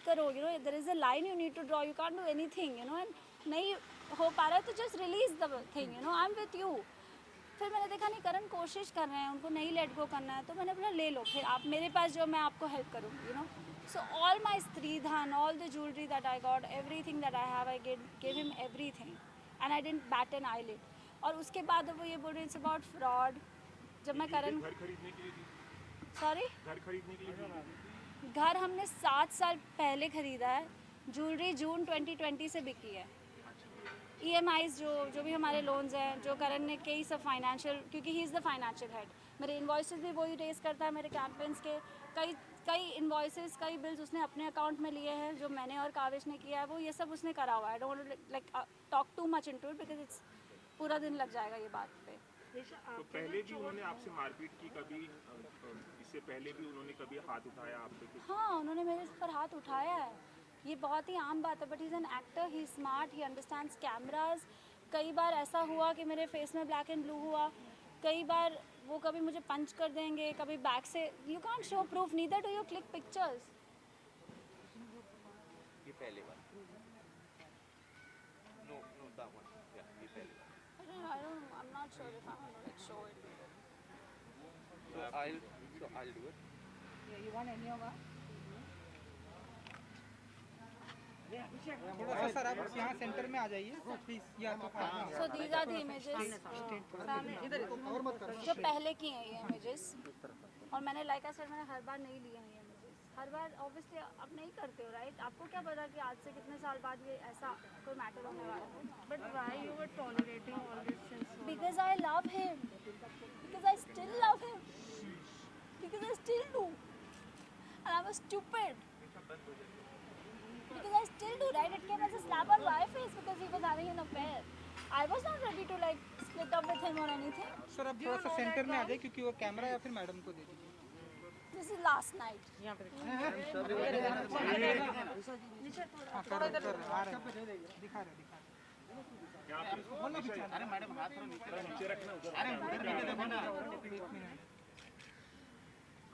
करो, you know there is a line you need to draw, you can't do anything, you know, and नहीं हो पा रहा है तो just release the thing, you know, I am with you. फिर मैंने देखा नहीं करण कोशिश कर रहे हैं, उनको नहीं लेट गो करना है, तो मैंने बोला ले लो, फिर आप मेरे पास जो, मैं आपको हेल्प करूँगी, you know. So all my stridhan, all the jewellery that I got, everything that I have, I gave him everything and I didn't bat an eyelid. और उसके बाद वो ये बोल रहे इट्स अबाउट फ्रॉड। जब मैं करण, घर खरीदने के लिए दी? सॉरी, घर खरीदने के लिए दी? घर हमने 7 साल पहले ख़रीदा है, ज्वेलरी जून 2020 से बिकी है। EMIs जो भी हमारे लोन्स हैं, जो करण ने कई सब फाइनेंशियल, क्योंकि he is the financial head, मेरे इन्वॉइसेस भी वही रेस करता है, मेरे कैंपेन्स के कई इन्वॉइसेस, कई बिल्स उसने अपने अकाउंट में लिए हैं, जो मैंने और काविश ने किया है, वो ये सब उसने करा हुआ है। I don't like talk too much into it because it's पूरा दिन लग जाएगा ये बात पे। तो पहले भी उन्होंने आपसे मारपीट की कभी? इससे पहले भी उन्होंने कभी हाथ उठाया आप पे कुछ? हाँ, उन्होंने मेरे पर हाथ उठाया है, ये बहुत ही आम बात है, but he is an actor, he is smart, he understands cameras. कई बार ऐसा हुआ कि मेरे फेस में ब्लैक एंड ब्लू हुआ, कई बार वो कभी मुझे पंच कर देंगे, कभी बैक से, you can't show proof neither do you click pictures. ये पहली बार। नो नो दैट वन, या ये पहली बार। I'm not sure if I'm gonna like show it. So I'll do it. Yeah, you want any of that? थोड़ा सा sir आप यहाँ centre में आ जाइए प्लीज, या तो So these are the images जो पहले की हैं, ये images, और मैंने like I said, मैंने हर बार नहीं लिए हैं ये images, हर बार obviously आप नहीं करते हो, right? आपको क्या पता कि आज से कितने साल बाद ये ऐसा कोई मैटर होने वाला है? But why you were tolerating all this since so long? Because I love him, because I still love him, because I still do, and I was stupid. Because I still do, right? It came as a slap on my face because he was having an affair. I was not ready to like split up with him or anything. Sir अब थोड़ा सा centre में आ जाइए, क्योंकि वो camera या फिर madam को दे दीजिए। This is last night. हाँ थोड़ा इधर आ रहे हैं, दिखा रहे। अरे मैडम हाथ थोड़ा नीचे रखना, उधर। अरे उधर नीचे देखो ना।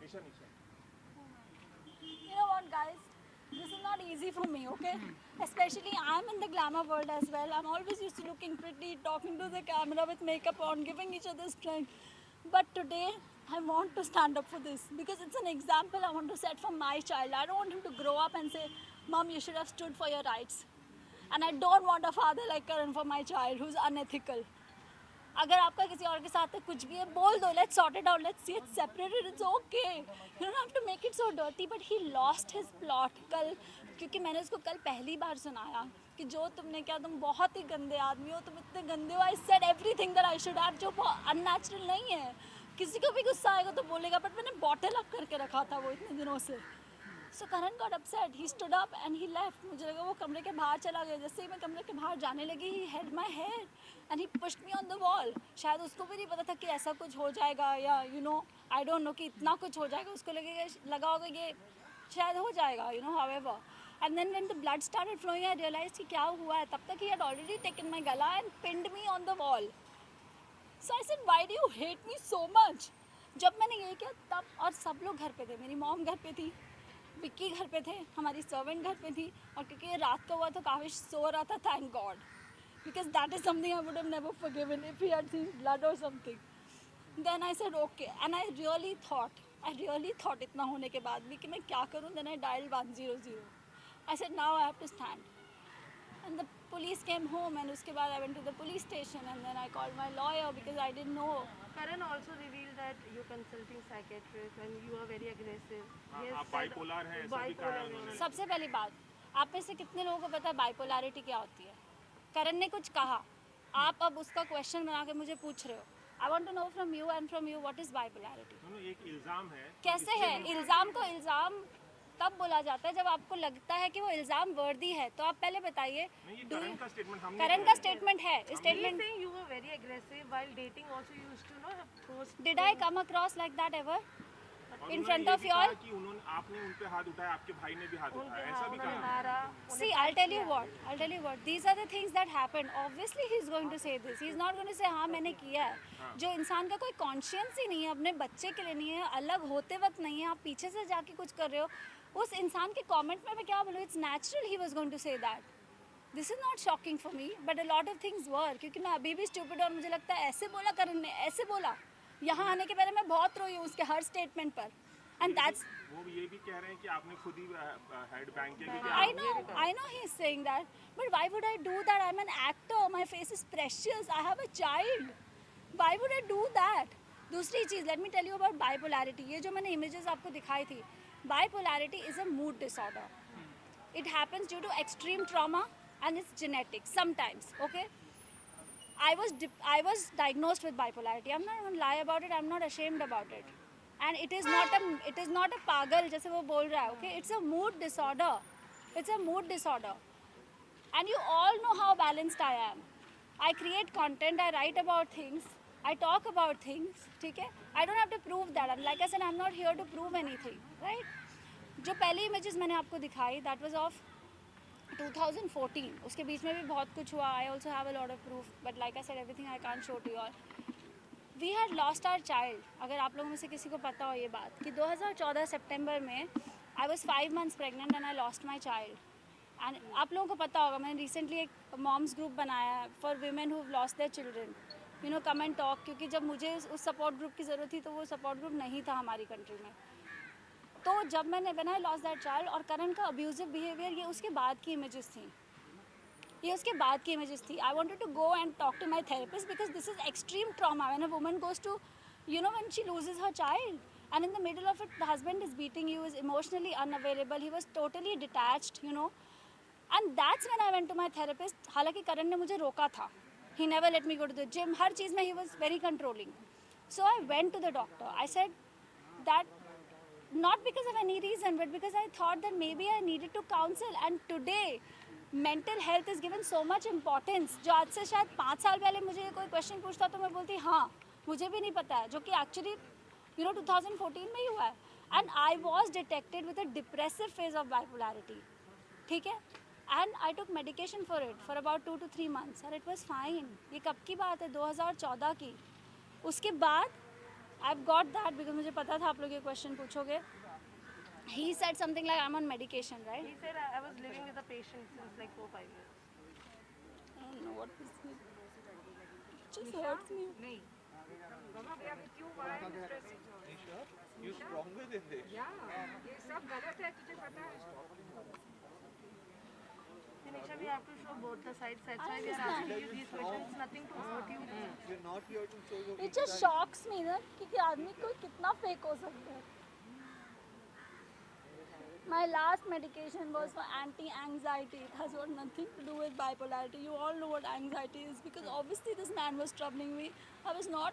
नीचे। You know what, guys? This is not easy for me, okay? Especially I'm in the glamour world as well. I'm always used to looking pretty, talking to the camera with makeup on, giving each other strength. But today, I want to stand up for this because it's an example I want to set for my child. I don't want him to grow up and say, Mom, you should have stood for your rights. And I don't want a father like Karan for my child who's unethical. अगर आपका किसी और के साथ कुछ भी है, बोल दो, let's sort it out, let's see it separated, it's okay. You don't have to make it so dirty. But he lost his plot कल, क्योंकि मैंने उसको कल पहली बार सुनाया कि जो तुमने किया, तुम बहुत ही गंदे आदमी हो, तुम इतने गंदे हो. I said everything that I should have, जो unnatural नहीं है. किसी को भी गुस्सा आएगा तो बोलेगा, बट मैंने बॉटल अप करके रखा था वो इतने दिनों से. So Karan got upset. He stood up and he left. मुझे लगा वो कमरे के बाहर चला गया. जैसे ही मैं कमरे के बाहर जाने लगी, he held my hair and he pushed me on the wall. शायद उसको भी नहीं पता था कि ऐसा कुछ हो जाएगा, या you know, I don't know कि इतना कुछ हो जाएगा. उसको लगा होगा ये शायद हो जाएगा, you know, however. And then when the blood started flowing, I realized कि क्या हुआ है. तब तक he had already taken my gala and pinned me on the wall. So I said, why do you hate me so much? जब मैंने ये किया तब, और सब लोग घर पे थे. मेरी मॉम घर पे थी, विक्की घर पे थे, हमारी सर्वेंट घर पे थी, और क्योंकि ये रात का हुआ तो काविश सो रहा था, thank God, because that is something I would have never forgiven if he had seen blood और something. Then I said okay, and I really thought इतना होने के बाद भी कि मैं क्या करूं. Then I dialled 100. I said now I have to stand, and the police came home, and उसके बाद I went to the police station, and then I called my lawyer because I didn't know. Karan also revealed that you're consulting psychiatrist and you are very aggressive. He has आप said- bipolar हैं, ऐसा भी कहा है उन्होंने। सबसे पहली बात, आप में से कितने लोगों को पता है बाइपोलैरिटी क्या होती है? करण ने कुछ कहा, आप अब उसका क्वेश्चन बना के मुझे पूछ रहे हो. I want to know from you and from you what is bipolarity. दोनों एक इल्जाम है। कैसे है? इल्ज़ाम को इल्ज़ाम तब बोला जाता है जब आपको लगता है कि वो इल्ज़ाम वर्दी है. तो आप पहले बताइए. नहीं, ये करण का स्टेटमेंट हमने करण का स्टेटमेंट है. He is statement saying you were very aggressive while dating. Also, you used to know have post. Did I come across like that ever और in उन्होंने front ये of भी you all? कहा कि उन्होंने आपने उन पे हाथ उठाया, आपके भाई ने भी हाथ उनके उठाया, ऐसा भी उन्होंने कहा। मारा. See, I'll tell you what. These are the things that happened. Obviously, he's going to say this. He's not going to say हाँ मैंने किया है. जो इंसान का कोई कॉन्शियंस ही नहीं है, अपने बच्चे के लिए नहीं है, अलग होते वक्त नहीं है, आप पीछे से जाके कुछ कर रहे हो. उस इंसान के कमेंट में मैं क्या बोलूँ, it's natural he was going to say that. This is not shocking for me, but a lot of things were, क्योंकि मैं अभी भी स्टूपिड और मुझे लगता है ऐसे बोला करण ने, ऐसे बोला. यहाँ आने के पहले मैं बहुत रोई हूँ उसके हर स्टेटमेंट पर. एंड दैट्स, वो ये भी कह रहे हैं कि आपने खुद ही हेड बैंक किया क्योंकि I know he's saying that, but why would I do that? I'm an actor, my face is precious, I have a child. Why would I do that? दूसरी चीज़, let me tell you about bipolarity. ये जो मैंने images आपको दिखाई थी, bipolarity is a mood disorder. It happens due to extreme trauma and it's genetic sometimes, okay? I was diagnosed with bipolarity. I'm not going to lie about it. I'm not ashamed about it. And it is not a pagal जैसे वो बोल रहा है, okay? It's a mood disorder. It's a mood disorder. And you all know how balanced I am. I create content, I write about things, I talk about things, ठीक है? I don't have to prove that. And like I said, I'm not here to prove anything, right? जो पहली images मैंने आपको दिखाई, that was of 2014. उसके बीच में भी बहुत कुछ हुआ. I also have a lot of proof, but like I said, everything I can't show to you all. We had lost our child. अगर आप लोगों में से किसी को पता हो ये बात कि 2014 सितंबर में I was 5 months pregnant and I lost my child. And आप लोगों को पता होगा, मैंने recently एक moms group बनाया है for women who've lost their children. You know, come and talk, क्योंकि जब मुझे उस support group की ज़रूरत थी तो वो support group नहीं था हमारी country में. तो जब मैंने when I lost that child और करण का abusive behavior, ये उसके बाद की images थी. ये उसके बाद की images थी. I wanted to go and talk to my therapist because this is extreme trauma. When a woman goes to, you know, when she loses her child and in the middle of it the husband is beating you, is emotionally unavailable, he was totally detached, you know. And that's when I went to my therapist. हालांकि करण ने मुझे रोका था. He never let me go to the gym. हर चीज़ में he was very controlling. So I went to the doctor. I said that not because of any reason, but because I thought that maybe I needed to counsel. And today, mental health is given so much importance. जो आज से शायद 5 साल पहले मुझे कोई question पूछता तो मैं बोलती हाँ, मुझे भी नहीं पता है, जो कि actually, you know, 2014 में ही हुआ है. And I was detected with a depressive phase of bipolarity. ठीक है? And I took medication for it for about 2 to 3 months and it was fine. ये कब की बात है? 2014 की. उसके बाद I've got that because मुझे पता था आप लोग ये question पूछोगे. He said something like I'm on medication, right? He said I was living with a patient since like 4-5 years. I don't know what this is. It just hurts me. नहीं बाबा भैया with you why I'm stressing. You stronger than this. Yeah, ये सब गलत है, तुझे पता है. Dinesh, we have to show both the sides. That's why we are asking you these questions. Nothing to hurt you. We're not here to show you. It just shocks me ना कि आदमी कोई कितना fake हो सकता है. My last medication was for anti-anxiety. It has got nothing to do with bipolarity. You all know what anxiety is because obviously this man was troubling me. I was not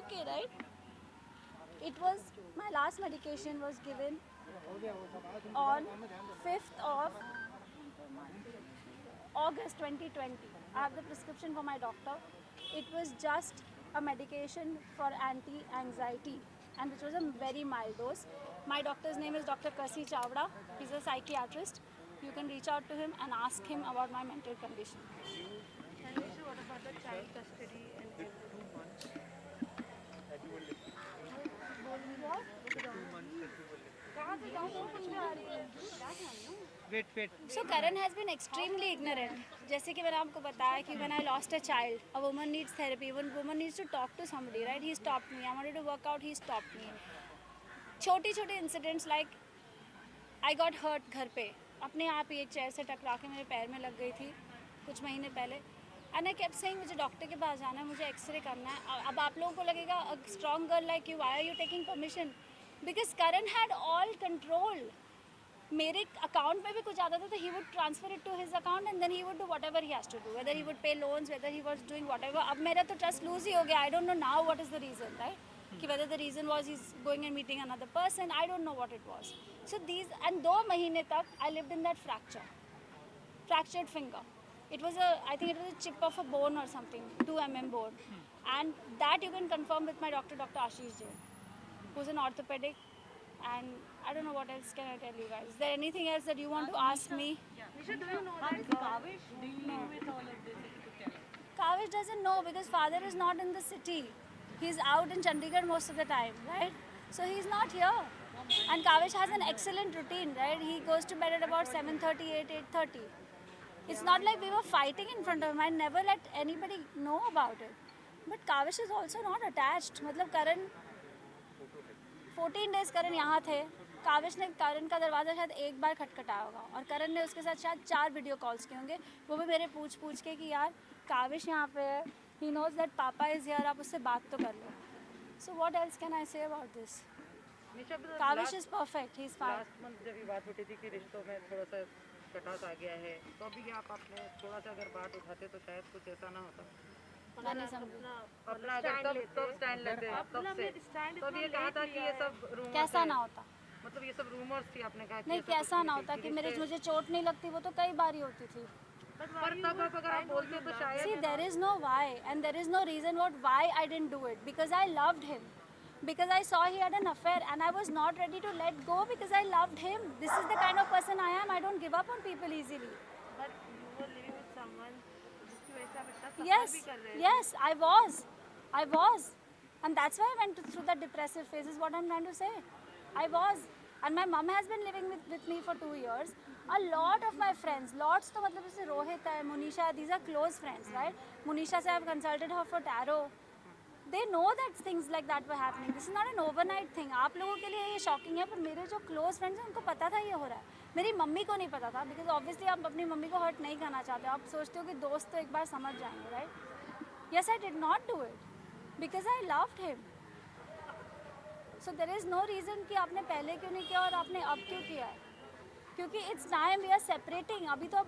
okay, right? It was, my last medication was given on 5th of August 2020. I have the prescription for my doctor. It was just a medication for anti-anxiety and which was a very mild dose. My doctor's name is Dr. Kasi Chavda. He's a psychiatrist. You can reach out to him and ask him about my mental condition. Dinesh, what about the child custody and everything? Wait. So Karan has been extremely ignorant. जैसे कि मैंने आपको बताया कि when I lost a child, a woman needs therapy. When woman needs to talk to somebody, right? He stopped me. I wanted to work out. He stopped me. छोटे incidents like I got hurt घर पे. अपने आप ही एक chair से टकरा के मेरे पैर में लग गई थी कुछ महीने पहले. And I kept saying मुझे डॉक्टर के पास जाना है, मुझे एक्सरे करना है. अब आप लोगों को लगेगा a strong girl like you, why are you taking permission? Because Karan had all control. मेरे अकाउंट में भी कुछ आता था तो he would transfer it to his account and then he would do whatever he has to do, whether he would pay loans, whether he was doing whatever. अब मेरा तो trust lose ही हो गया. I don't know now what is the reason, right? कि whether the reason was he's going and meeting another person, I don't know what it was. So these, and 2 महीने तक I lived in that fractured finger. It was I think it was a chip of a bone or something, 2 mm bone. And that you can confirm with my doctor, Dr. Ashish Jain, who's an orthopedic. And I don't know what else can I tell you guys. Is there anything else that you want to ask me? Nisha, do you know that Kavish dealing with all of this? If you could tell us. Kavish doesn't know because father is not in the city. He's out in Chandigarh most of the time, right? So he's not here. And Kavish has an excellent routine, right? He goes to bed at about 7:30, 8:30. It's not like we were fighting in front of him. I never let anybody know about it. But Kavish is also not attached. मतलब करण 14 days करण यहाँ थे. काविश ने करण का दरवाज़ा शायद एक बार खटखटाया होगा और करण ने उसके साथ शायद 4 वीडियो कॉल्स किए होंगे, वो भी मेरे पूछ के कि यार काविश यहाँ पे है, he knows that papa is here, आप उससे बात तो कर लो. So what else can I say about this? Kavish is perfect, he is fine. Last month जब ये बात उठी थी कि रिश्तों में थोड़ा सा कटास आ गया है, तो अभी आप अपने थोड़ा सा अगर बात उठाते तो शायद कुछ ऐसा ना होता. मैं नहीं समझी अपना अगर तब स्टैंड लेते तब से, तब ये कहा था कि ये सब रूमर्स कैसा ना होता. मतलब ये सब रूमर्स थी, आपने कहा कि नहीं, कैसा ना होता कि मुझे चोट नहीं लगती, वो तो कई बार ही होती थी. पर तब आप अगर आप बोलते तो शायद See, there is no why and there is no reason why I didn't do it, because I loved him, because I saw he had an affair and I was not ready to let go because I loved him. This is the kind of person I am. I don't give up on people easily. But you were living with someone जिसकी वजह से आप इतना सफर Yes, भी कर रहे थे. yes, I was, and that's why I went through that depressive phase. Is what I'm trying to say. I was, and my mom has been living with me for 2 years. A lot of my friends, lots तो मतलब जैसे रोहित है, Munisha, these are close friends, right? Munisha से I've consulted her for tarot. They know that things like that were happening. This is not an overnight thing. आप लोगों के लिए ये शॉकिंग है, पर मेरे जो क्लोज फ्रेंड्स हैं उनको पता था ये हो रहा है. मेरी मम्मी को नहीं पता था, बिकॉज ऑब्वियसली आप अपनी मम्मी को हर्ट नहीं करना चाहते. आप सोचते हो कि दोस्त तो एक बार समझ जाएंगे, right? Yes, I did not do it because I loved him. So there is no reason कि आपने पहले क्यों नहीं किया और आपने अब क्यों किया है, क्योंकि it's time we are separating. अभी तो आप